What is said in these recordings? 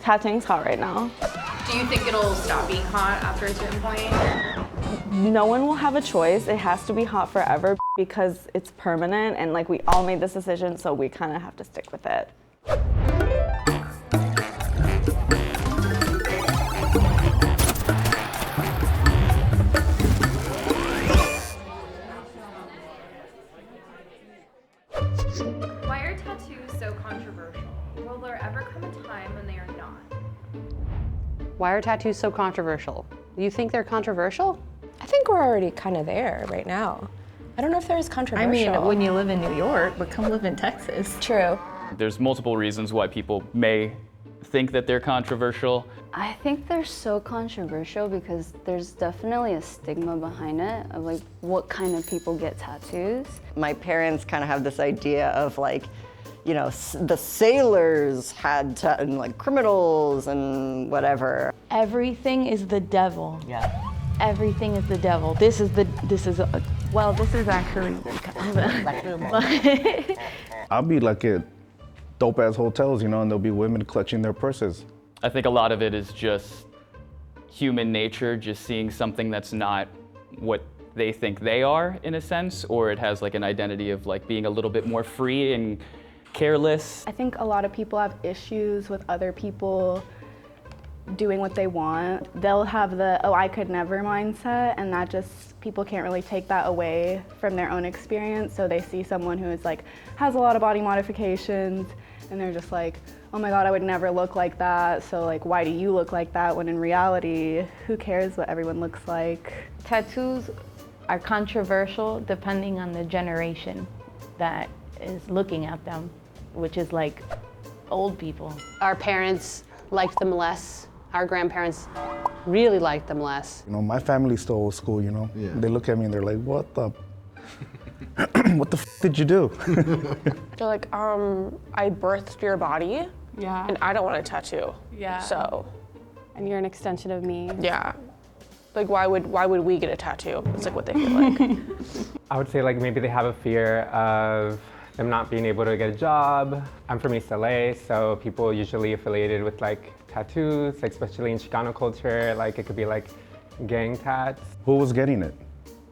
Tattooing's hot right now. Do you think it'll stop being hot after a certain point? No one will have a choice. It has to be hot forever because it's permanent, and like we all made this decision, so we kind of have to stick with it. Why are tattoos so controversial? Will there ever come a time when they are not? Why are tattoos so controversial? You think they're controversial? I think we're already kind of there right now. I don't know if they're as controversial. I mean, when you live in New York, but come live in Texas. True. There's multiple reasons why people may think that they're controversial. I think they're so controversial because there's definitely a stigma behind it of like what kind of people get tattoos. My parents kind of have this idea of like, you know, the sailors had and like criminals and whatever. Everything is the devil. Yeah. Everything is the devil. This is actually I'll be like at dope ass hotels, you know, and there'll be women clutching their purses. I think a lot of it is just human nature, just seeing something that's not what they think they are in a sense, or it has like an identity of like being a little bit more free and careless. I think a lot of people have issues with other people doing what they want. They'll have the, oh, I could never mindset, and that just, people can't really take that away from their own experience. So they see someone who is like, has a lot of body modifications, and they're just like, oh my God, I would never look like that. So like, why do you look like that? When in reality, who cares what everyone looks like? tattoos are controversial depending on the generation that is looking at them, which is like old people. Our parents liked them less. Our grandparents really liked them less. You know, my family's still old school, you know? Yeah. They look at me and they're like, what the? What the did you do? They're like, I birthed your body. Yeah. And I don't want a tattoo. Yeah. So. And you're an extension of me. Yeah. Like, why would we get a tattoo? It's like what they feel like. I would say like maybe they have a fear of them not being able to get a job. I'm from East LA, so people usually affiliated with like tattoos, like, especially in Chicano culture, like it could be like gang tats. Who was getting it?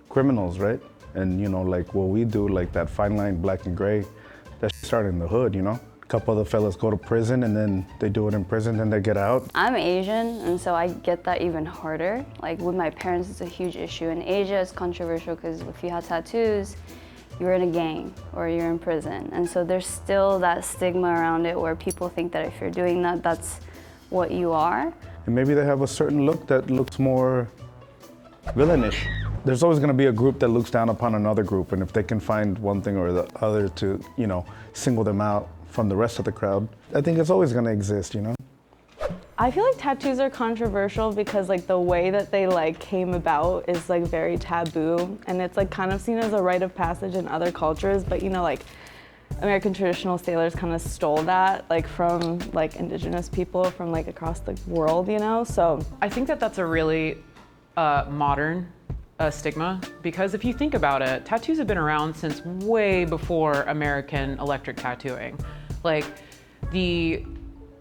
Criminals, right? And you know, like what we do, like that fine line, black and gray, that started in the hood, you know? A couple of the fellas go to prison and then they do it in prison, then they get out. I'm Asian, and so I get that even harder. Like with my parents, it's a huge issue. In Asia, it's controversial because if you have tattoos, you're in a gang or you're in prison. And so there's still that stigma around it where people think that if you're doing that, that's what you are. And maybe they have a certain look that looks more villainish. There's always gonna be a group that looks down upon another group, and if they can find one thing or the other to, you know, single them out from the rest of the crowd, I think it's always gonna exist, you know? I feel like tattoos are controversial because like the way that they like came about is like very taboo, and it's like kind of seen as a rite of passage in other cultures, but you know, like American traditional sailors kind of stole that like from like indigenous people from like across the world, you know? So I think that that's a really modern stigma, because if you think about it, tattoos have been around since way before American electric tattooing. Like the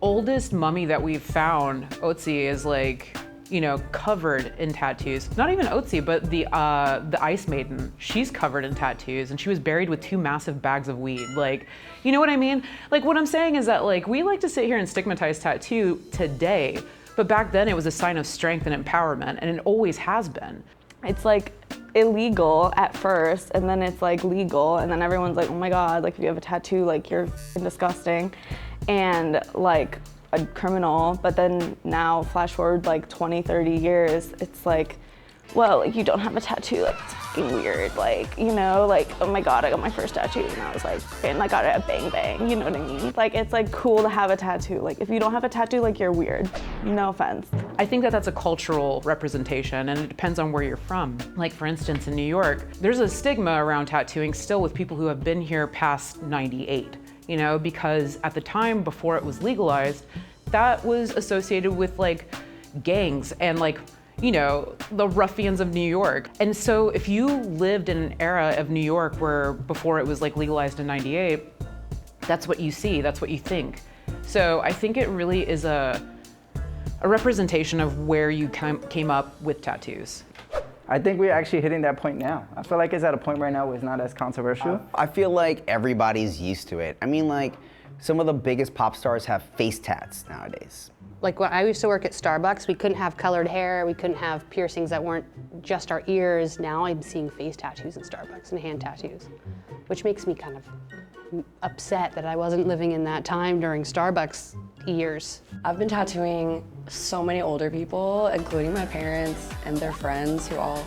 oldest mummy that we've found, Otzi, is like, you know, covered in tattoos. Not even Otzi, but the Ice Maiden, she's covered in tattoos, and she was buried with 2 massive bags of weed. Like, you know what I mean? Like what I'm saying is that like we like to sit here and stigmatize tattoo today, but back then it was a sign of strength and empowerment, and it always has been. it's like illegal at first, and then it's like legal, and then everyone's like, oh my God, like if you have a tattoo, like you're disgusting and like a criminal. But then now flash forward like 20, 30 years, it's like, well, like you don't have a tattoo, like it's fucking weird, like, you know, like, oh my God, I got my first tattoo and I was like, and I got it at Bang Bang, you know what I mean? Like, it's like cool to have a tattoo. Like if you don't have a tattoo, like you're weird, no offense. I think that that's a cultural representation, and it depends on where you're from. Like for instance, in New York, there's a stigma around tattooing still with people who have been here past 98, you know, because at the time before it was legalized, that was associated with like gangs and like, you know, the ruffians of New York. And so if you lived in an era of New York where before it was like legalized in 98, that's what you see, that's what you think. So I think it really is a a representation of where you came up with tattoos. I think we're actually hitting that point now. I feel like it's at a point right now where it's not as controversial. I feel like everybody's used to it. I mean, like, some of the biggest pop stars have face tats nowadays. Like when I used to work at Starbucks, we couldn't have colored hair, we couldn't have piercings that weren't just our ears. Now I'm seeing face tattoos in Starbucks and hand tattoos, which makes me kind of upset that I wasn't living in that time during Starbucks years. I've been tattooing so many older people, including my parents and their friends who all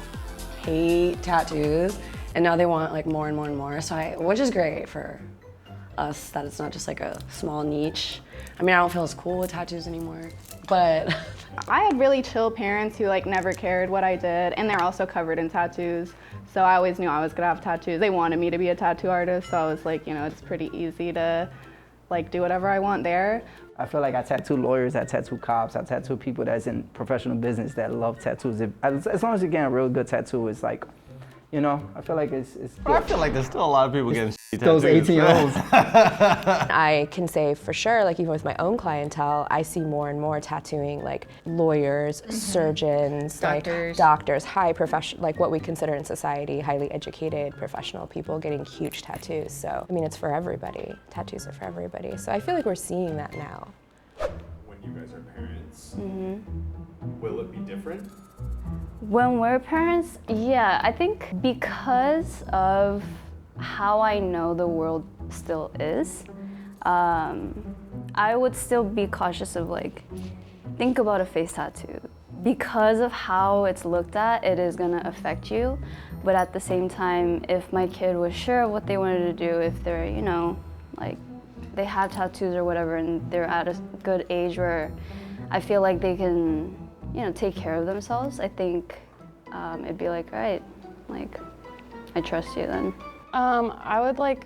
hate tattoos, and now they want like more and more and more, which is great for us that it's not just like a small niche. I mean, I don't feel as cool with tattoos anymore, but I had really chill parents who like never cared what I did, and they're also covered in tattoos. So I always knew I was gonna have tattoos. They wanted me to be a tattoo artist, so I was like, you know, it's pretty easy to like do whatever I want there. I feel like I tattoo lawyers, I tattoo cops, I tattoo people that's in professional business that love tattoos. As long as you get a real good tattoo, it's like, you know, I feel like it's good. I feel like there's still a lot of people getting tattoos. Those 18-year-olds. I can say for sure, like even with my own clientele, I see more and more tattooing like lawyers, surgeons, Doctors. like doctors, high profession, like what we consider in society, highly educated professional people getting huge tattoos. So, I mean, it's for everybody. Tattoos are for everybody. So I feel like we're seeing that now. When you guys are parents, will it be different? When we're parents, yeah, I think because of how I know the world still is, I would still be cautious of like, think about a face tattoo. Because of how it's looked at, it is gonna affect you. But at the same time, if my kid was sure of what they wanted to do, if they're, you know, like they have tattoos or whatever and they're at a good age where I feel like they can, you know, take care of themselves, I think it'd be like, all right, like, I trust you then. I would like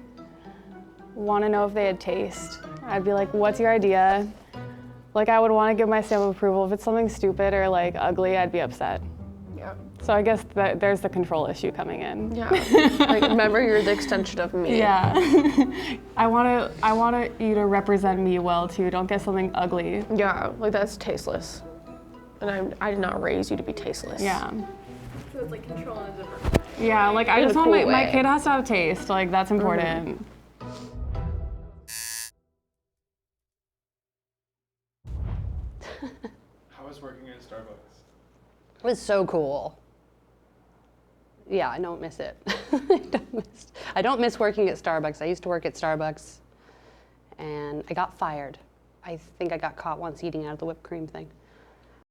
want to know if they had taste. I'd be like, what's your idea? Like I would want to give my stamp of approval. If it's something stupid or like ugly, I'd be upset. Yeah. So I guess that there's the control issue coming in. Yeah. Like, remember, you're the extension of me. Yeah. I want you to represent me well too. Don't get something ugly. Yeah, like that's tasteless. And I did not raise you to be tasteless. Yeah. So it's like control in a different way. Yeah, like I In a just want cool my way. kid has to have taste. Like that's important. How was working at Starbucks? It was so cool. Yeah, I don't miss it. I don't miss working at Starbucks. I used to work at Starbucks and I got fired. I think I got caught once eating out of the whipped cream thing.